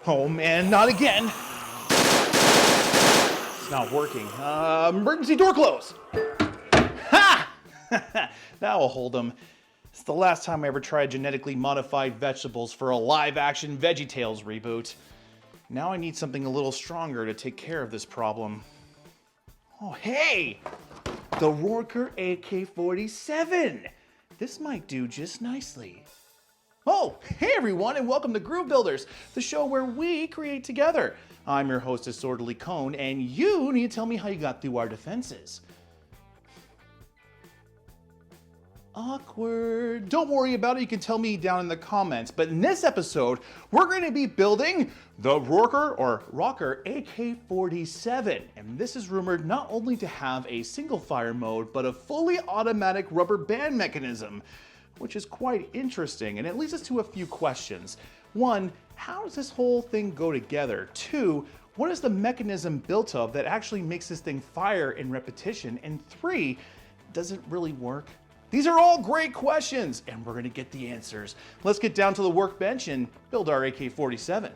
Oh man, not again. It's not working. Emergency door close. Ha! That will hold them. It's the last time I ever tried genetically modified vegetables for a live-action VeggieTales reboot. Now I need something a little stronger to take care of this problem. Oh, hey! The ROKR AK-47! This might do just nicely. Oh, hey everyone, and welcome to Groove Builders, the show where we create together. I'm your host, Disorderlycone, and you need to tell me how you got through our defenses. Awkward. Don't worry about it, you can tell me down in the comments. But in this episode, we're going to be building the ROKR AK-47. And this is rumored not only to have a single fire mode, but a fully automatic rubber band mechanism, which is quite interesting. And it leads us to a few questions. One, how does this whole thing go together? Two, what is the mechanism built of that actually makes this thing fire in repetition? And three, does it really work? These are all great questions, and we're gonna get the answers. Let's get down to the workbench and build our AK-47.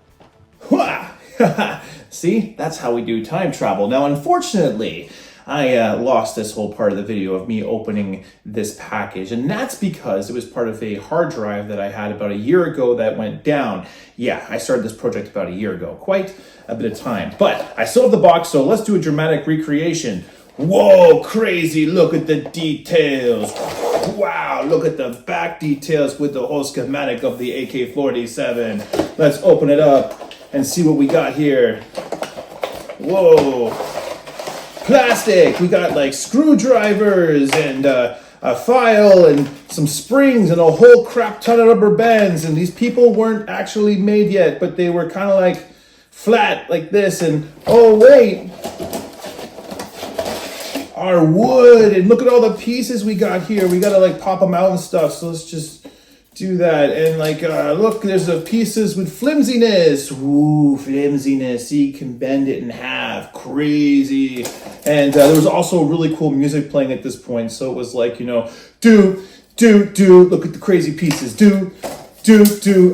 See, that's how we do time travel. Now, unfortunately, I lost this whole part of the video of me opening this package, and that's because it was part of a hard drive that I had about a year ago that went down. Yeah, I started this project about a year ago, quite a bit of time, but I still have the box, so let's do a dramatic recreation. Whoa, crazy, look at the details. Wow, look at the back details with the whole schematic of the AK-47. Let's open it up and see what we got here. Whoa, plastic. We got like screwdrivers and a file and some springs and a whole crap ton of rubber bands. And these people weren't actually made yet, but they were kind of like flat like this. And oh wait, our wood, and look at all the pieces we got here. We gotta like pop them out and stuff, so let's just do that. And like look, there's the pieces with flimsiness. Ooh, flimsiness. See, you can bend it in half. Crazy. And there was also really cool music playing at this point, so it was like, you know, do look at the crazy pieces. Do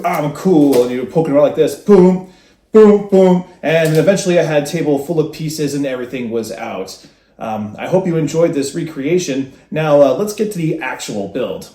I'm cool. And you're poking around like this. Boom, boom, boom. And eventually I had a table full of pieces and everything was out. I hope you enjoyed this recreation. Now let's get to the actual build.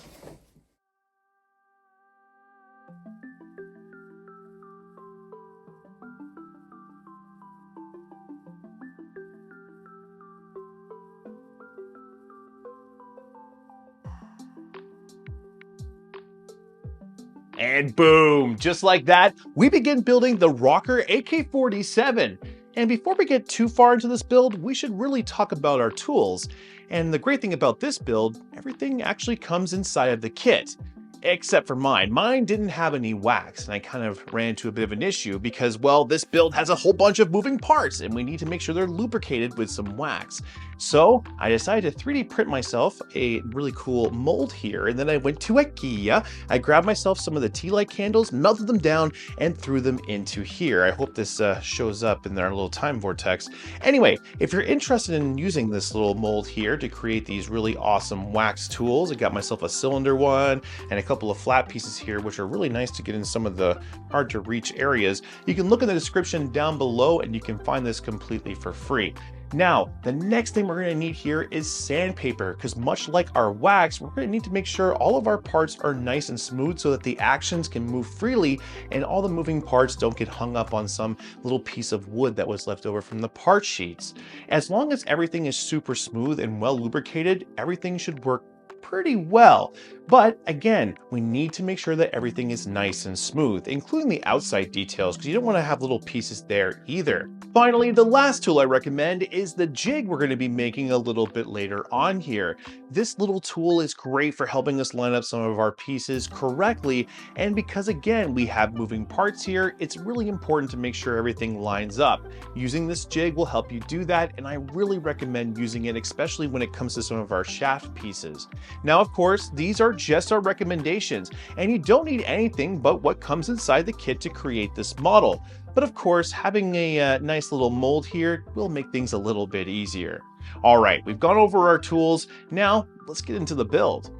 And boom, just like that, we begin building the ROKR AK-47. And before we get too far into this build, we should really talk about our tools. And the great thing about this build, everything actually comes inside of the kit. Except for mine. Mine didn't have any wax, and I kind of ran into a bit of an issue because, well, this build has a whole bunch of moving parts, and we need to make sure they're lubricated with some wax. So I decided to 3D print myself a really cool mold here, and then I went to IKEA. I grabbed myself some of the tea light candles, melted them down, and threw them into here. I hope this shows up in our little time vortex. Anyway, if you're interested in using this little mold here to create these really awesome wax tools, I got myself a cylinder one and a couple of flat pieces here, which are really nice to get in some of the hard to reach areas. You can look in the description down below and you can find this completely for free. Now, the next thing we're going to need here is sandpaper, because much like our wax, we're going to need to make sure all of our parts are nice and smooth so that the actions can move freely and all the moving parts don't get hung up on some little piece of wood that was left over from the part sheets. As long as everything is super smooth and well lubricated, everything should work pretty well. But again, we need to make sure that everything is nice and smooth, including the outside details, because you don't want to have little pieces there either. Finally, the last tool I recommend is the jig we're going to be making a little bit later on here. This little tool is great for helping us line up some of our pieces correctly, and because again, we have moving parts here, it's really important to make sure everything lines up. Using this jig will help you do that, and I really recommend using it, especially when it comes to some of our shaft pieces. Now, of course, these are just our recommendations, and you don't need anything but what comes inside the kit to create this model. But of course, having a nice little mold here will make things a little bit easier. All right, we've gone over our tools. Now, let's get into the build.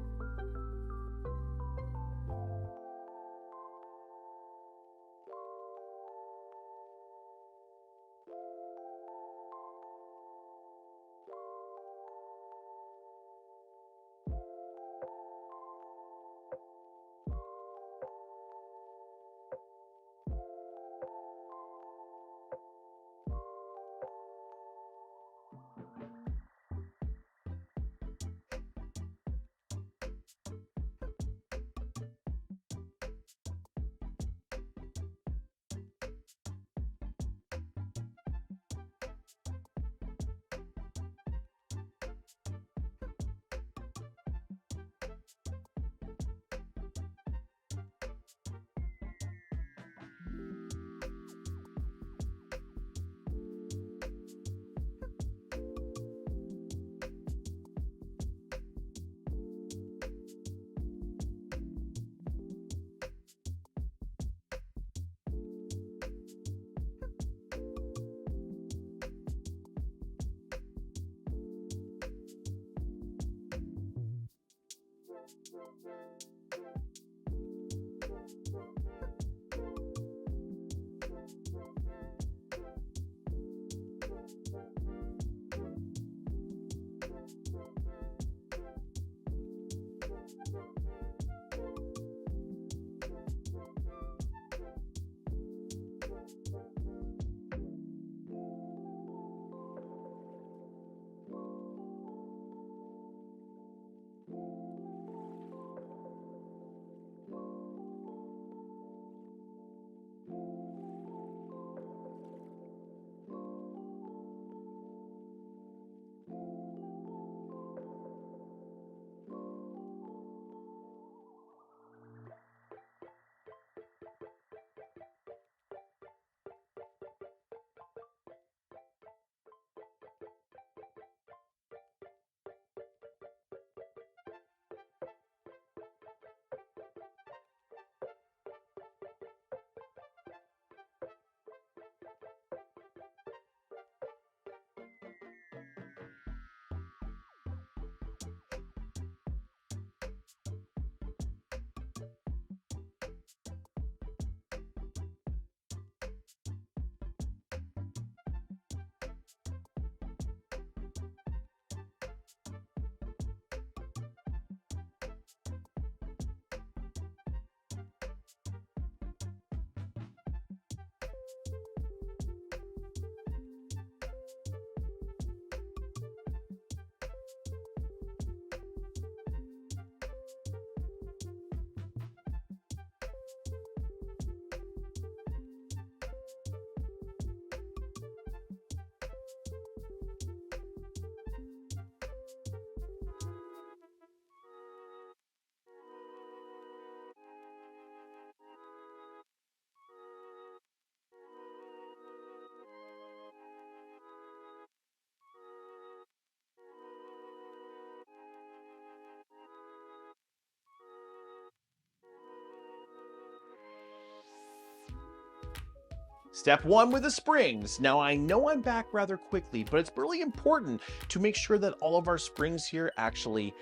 Step 1 with the springs. Now I know I'm back rather quickly, but it's really important to make sure that all of our springs here actually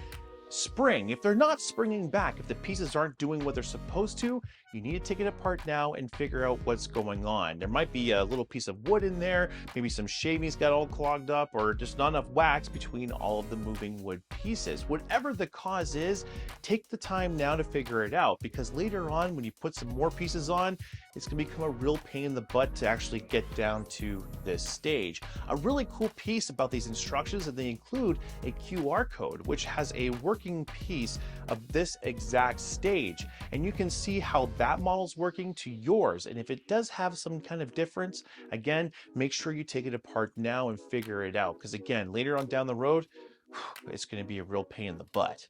spring. If they're not springing back, if the pieces aren't doing what they're supposed to, you need to take it apart now and figure out what's going on. There might be a little piece of wood in there, maybe some shavings got all clogged up, or just not enough wax between all of the moving wood pieces. Whatever the cause is, take the time now to figure it out, because later on when you put some more pieces on, it's going to become a real pain in the butt to actually get down to this stage. A really cool piece about these instructions is that they include a QR code, which has a working piece of this exact stage. And you can see how that model's working to yours. And if it does have some kind of difference, again, make sure you take it apart now and figure it out. Because again, later on down the road, it's going to be a real pain in the butt.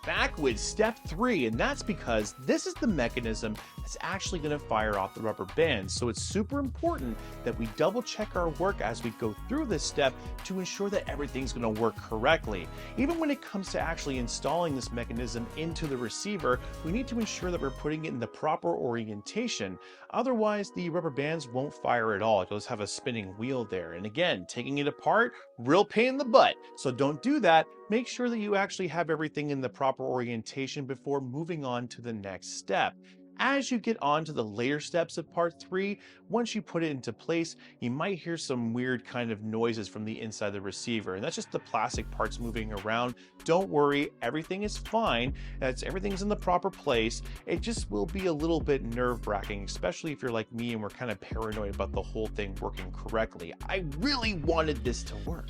Back with step 3, and that's because this is the mechanism that's actually going to fire off the rubber bands. So it's super important that we double check our work as we go through this step to ensure that everything's going to work correctly. Even when it comes to actually installing this mechanism into the receiver, we need to ensure that we're putting it in the proper orientation. Otherwise, the rubber bands won't fire at all. It'll just have a spinning wheel there. And again, taking it apart, real pain in the butt. So don't do that. Make sure that you actually have everything in the proper orientation before moving on to the next step. As you get on to the later steps of part 3, once you put it into place, you might hear some weird kind of noises from the inside of the receiver, and that's just the plastic parts moving around. Don't worry, everything is fine. Everything's in the proper place. It just will be a little bit nerve-wracking, especially if you're like me and we're kind of paranoid about the whole thing working correctly. I really wanted this to work.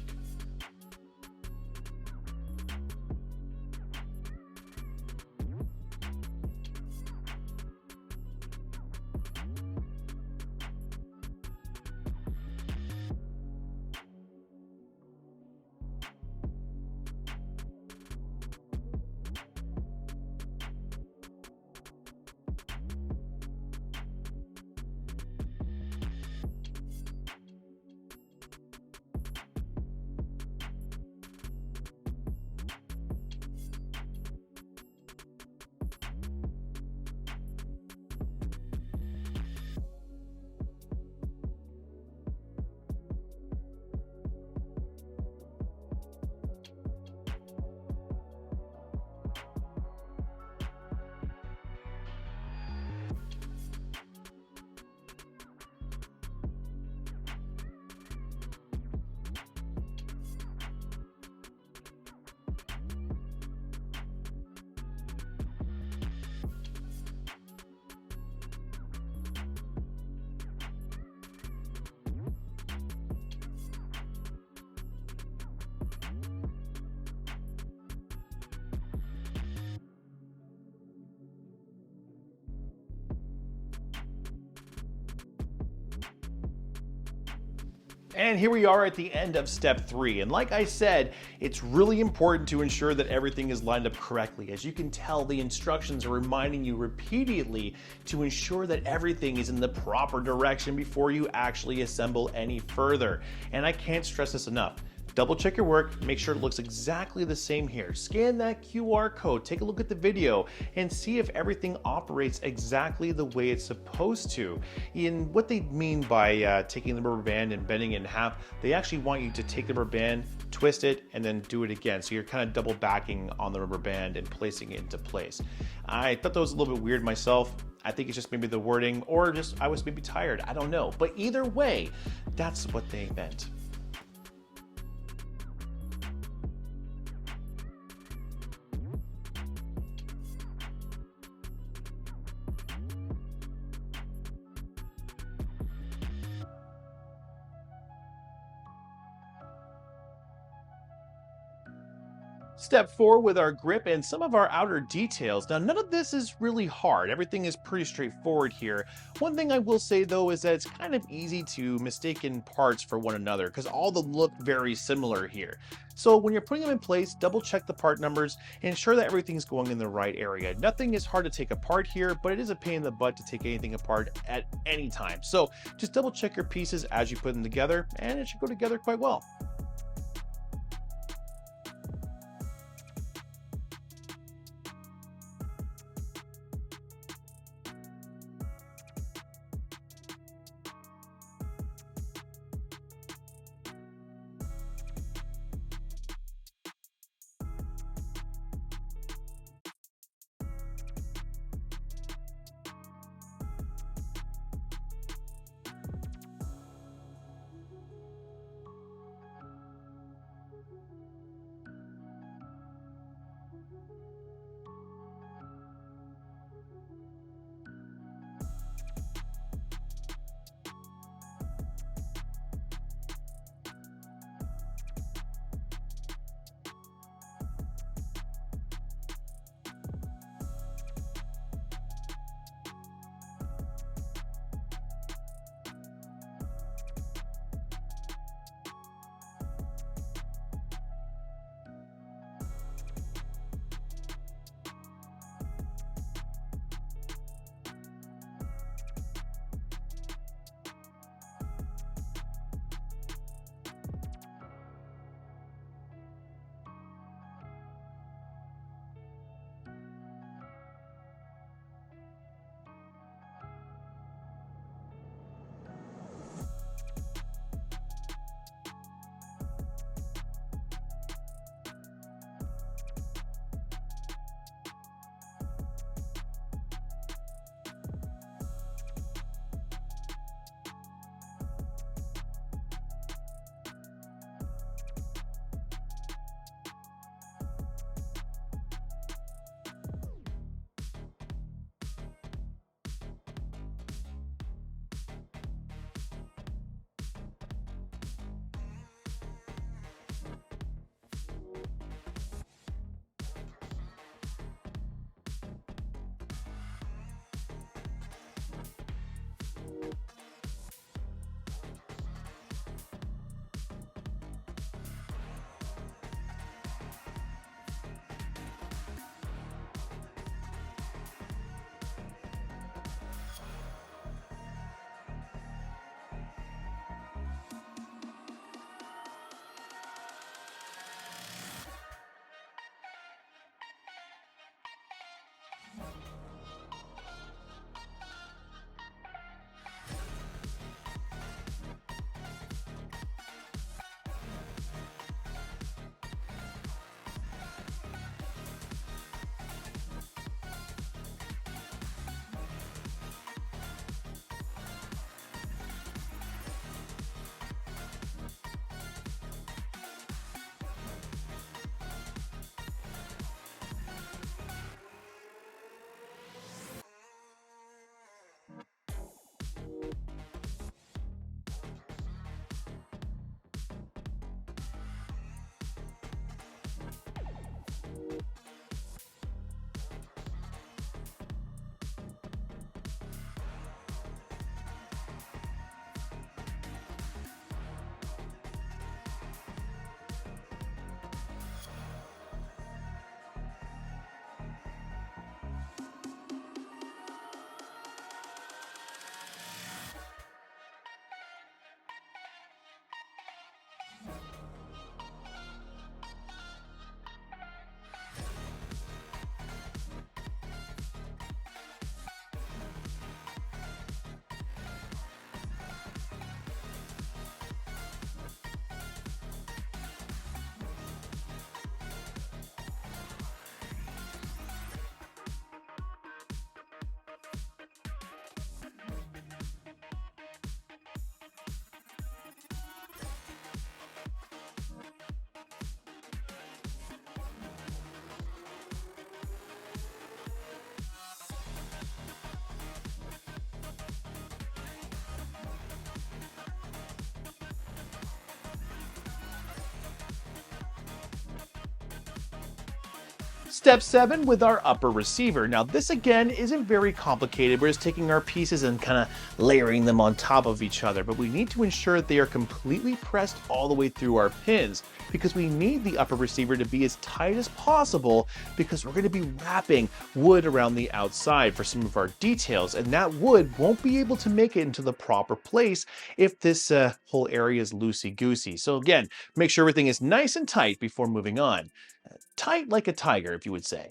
And here we are at the end of step 3. And like I said, it's really important to ensure that everything is lined up correctly. As you can tell, the instructions are reminding you repeatedly to ensure that everything is in the proper direction before you actually assemble any further. And I can't stress this enough. Double check your work, make sure it looks exactly the same here. Scan that QR code, take a look at the video, and see if everything operates exactly the way it's supposed to. And what they mean by taking the rubber band and bending it in half, they actually want you to take the rubber band, twist it, and then do it again. So you're kind of double backing on the rubber band and placing it into place. I thought that was a little bit weird myself. I think it's just maybe the wording, or just I was maybe tired, I don't know. But either way, that's what they meant. Step 4 with our grip and some of our outer details. Now, none of this is really hard. Everything is pretty straightforward here. One thing I will say though is that it's kind of easy to mistake in parts for one another because all of them look very similar here. So when you're putting them in place, double check the part numbers and ensure that everything's going in the right area. Nothing is hard to take apart here, but it is a pain in the butt to take anything apart at any time. So just double check your pieces as you put them together and it should go together quite well. Step 7 with our upper receiver. Now this again isn't very complicated. We're just taking our pieces and kind of layering them on top of each other, but we need to ensure that they are completely pressed all the way through our pins because we need the upper receiver to be as tight as possible because we're going to be wrapping wood around the outside for some of our details, and that wood won't be able to make it into the proper place if this whole area is loosey-goosey. So again, make sure everything is nice and tight before moving on. Tight like a tiger, if you would say.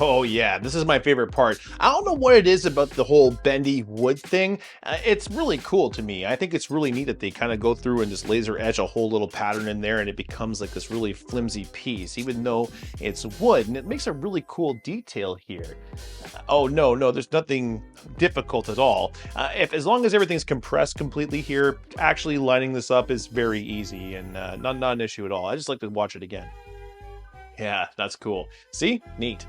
Oh yeah, this is my favorite part. I don't know what it is about the whole bendy wood thing. It's really cool to me. I think it's really neat that they kind of go through and just laser etch a whole little pattern in there and it becomes like this really flimsy piece, even though it's wood, and it makes a really cool detail here. Oh no, there's nothing difficult at all. As long as everything's compressed completely here, actually lining this up is very easy and not an issue at all. I just like to watch it again. Yeah, that's cool. See? Neat.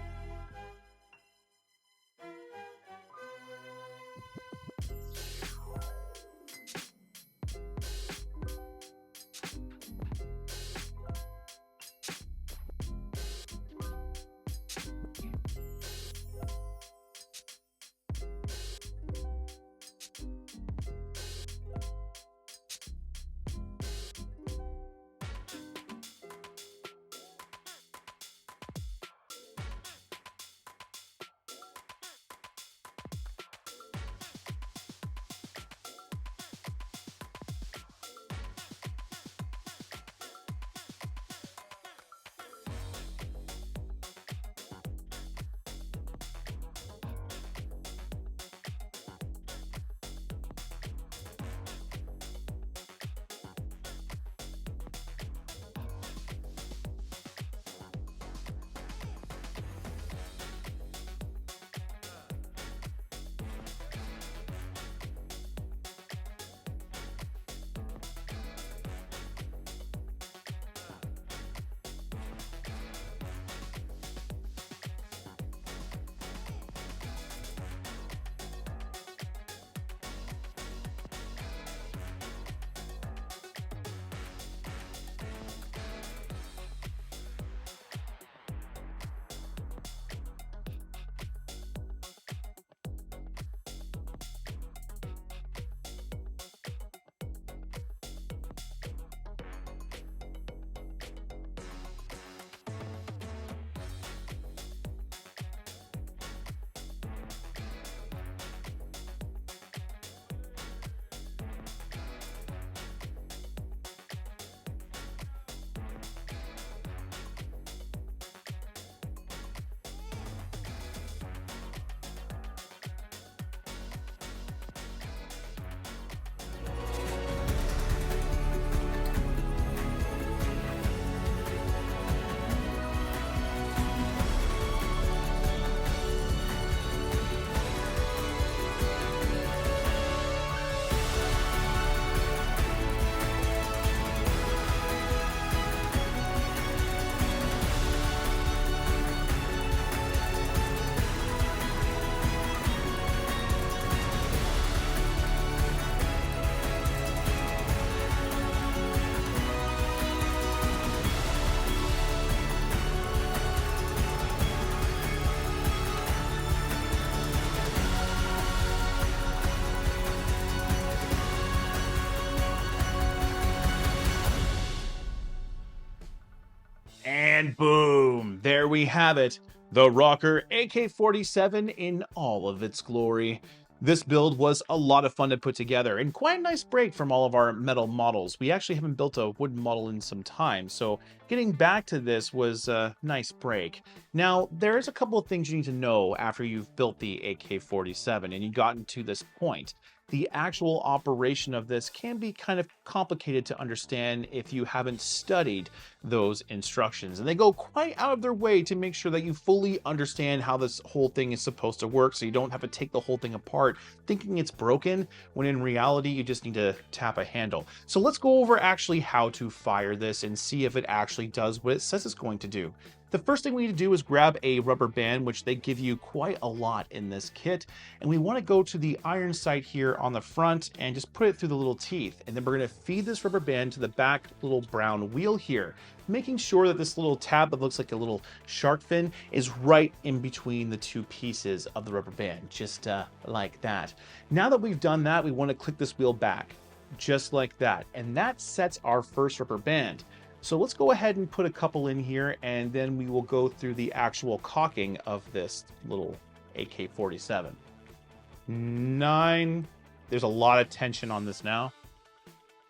there we have it, the ROKR AK-47 in all of its glory. This build was a lot of fun to put together and quite a nice break from all of our metal models. We actually haven't built a wooden model in some time, so getting back to this was a nice break. Now, there's a couple of things you need to know after you've built the AK-47 and you've gotten to this point. The actual operation of this can be kind of complicated to understand if you haven't studied those instructions. And they go quite out of their way to make sure that you fully understand how this whole thing is supposed to work, so you don't have to take the whole thing apart thinking it's broken, when in reality you just need to tap a handle. So let's go over actually how to fire this and see if it actually does what it says it's going to do. The first thing we need to do is grab a rubber band, which they give you quite a lot in this kit. And we want to go to the iron sight here on the front and just put it through the little teeth. And then we're going to feed this rubber band to the back little brown wheel here, making sure that this little tab that looks like a little shark fin is right in between the two pieces of the rubber band, just like that. Now that we've done that, we want to click this wheel back, just like that. And that sets our first rubber band. So let's go ahead and put a couple in here, and then we will go through the actual caulking of this little AK-47. 9, there's a lot of tension on this now.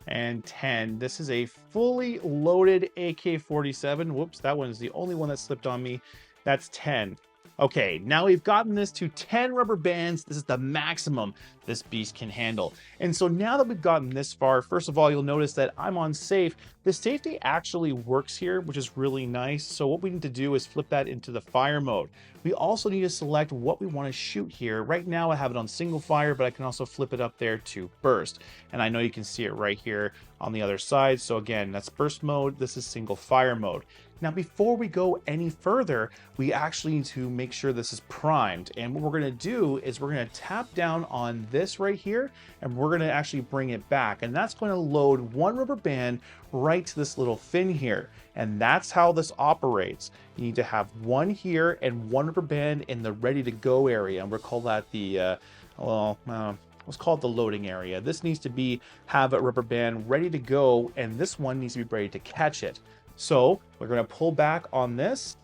And 10, this is a fully loaded AK-47. Whoops, that one is the only one that slipped on me. That's 10. Okay, now we've gotten this to 10 rubber bands. This is the maximum this beast can handle. And so now that we've gotten this far, first of all, you'll notice that I'm on safe. The safety actually works here, which is really nice. So what we need to do is flip that into the fire mode. We also need to select what we want to shoot here. Right now I have it on single fire, but I can also flip it up there to burst. And I know you can see it right here on the other side. So again, that's burst mode. This is single fire mode. Now, before we go any further, we actually need to make sure this is primed. And what we're going to do is we're going to tap down on this right here, and we're going to actually bring it back. And that's going to load one rubber band right to this little fin here. And that's how this operates. You need to have one here and one rubber band in the ready to go area. And we'll call that the, let's call it the loading area. This needs to have a rubber band ready to go, and this one needs to be ready to catch it. So we're going to pull back on this,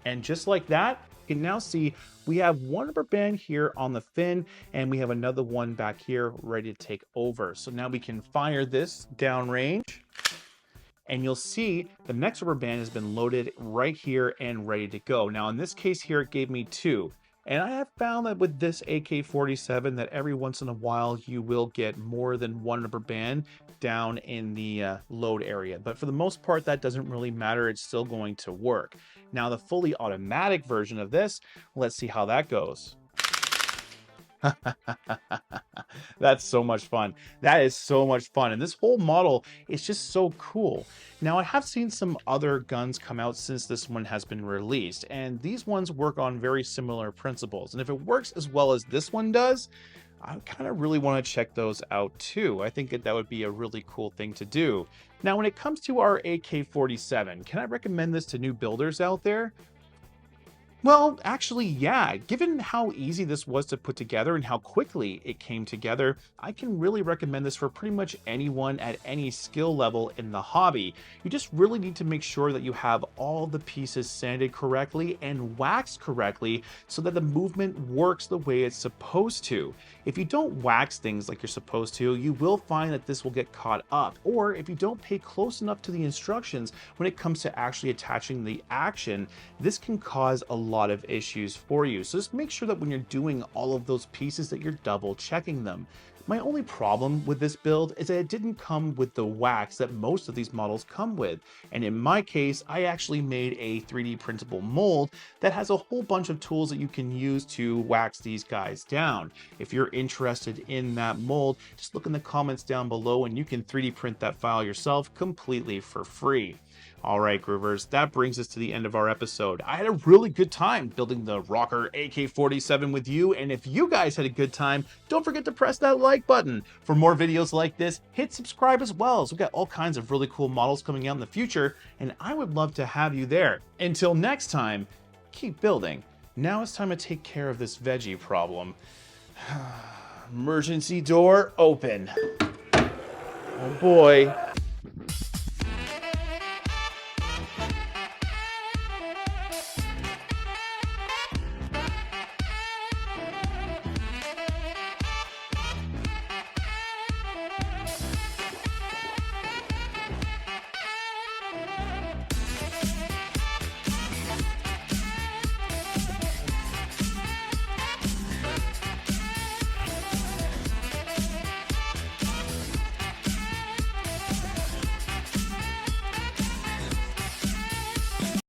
and just like that, you can now see we have one rubber band here on the fin, and we have another one back here ready to take over. So now we can fire this downrange, and you'll see the next rubber band has been loaded right here and ready to go. Now in this case here, it gave me 2. And I have found that with this AK-47 that every once in a while you will get more than one rubber band down in the load area. But for the most part, that doesn't really matter. It's still going to work. Now the fully automatic version of this, let's see how that goes. That's so much fun. That is so much fun. And this whole model is just so cool. Now, I have seen some other guns come out since this one has been released, and these ones work on very similar principles. And if it works as well as this one does, I kind of really want to check those out too. I think that would be a really cool thing to do. Now, when it comes to our AK-47, can I recommend this to new builders out there? Well, actually, yeah. Given how easy this was to put together and how quickly it came together, I can really recommend this for pretty much anyone at any skill level in the hobby. You just really need to make sure that you have all the pieces sanded correctly and waxed correctly so that the movement works the way it's supposed to. If you don't wax things like you're supposed to, you will find that this will get caught up. Or if you don't pay close enough to the instructions when it comes to actually attaching the action, this can cause a lot of issues for you. So just make sure that when you're doing all of those pieces that you're double checking them. My only problem with this build is that it didn't come with the wax that most of these models come with. And in my case, I actually made a 3D printable mold that has a whole bunch of tools that you can use to wax these guys down. If you're interested in that mold, just look in the comments down below and you can 3D print that file yourself completely for free. All right, Groovers, that brings us to the end of our episode. I had a really good time building the ROKR AK-47 with you, and if you guys had a good time, don't forget to press that like button. For more videos like this, hit subscribe as well, as we've got all kinds of really cool models coming out in the future, and I would love to have you there. Until next time, keep building. Now it's time to take care of this veggie problem. Emergency door open. Oh boy.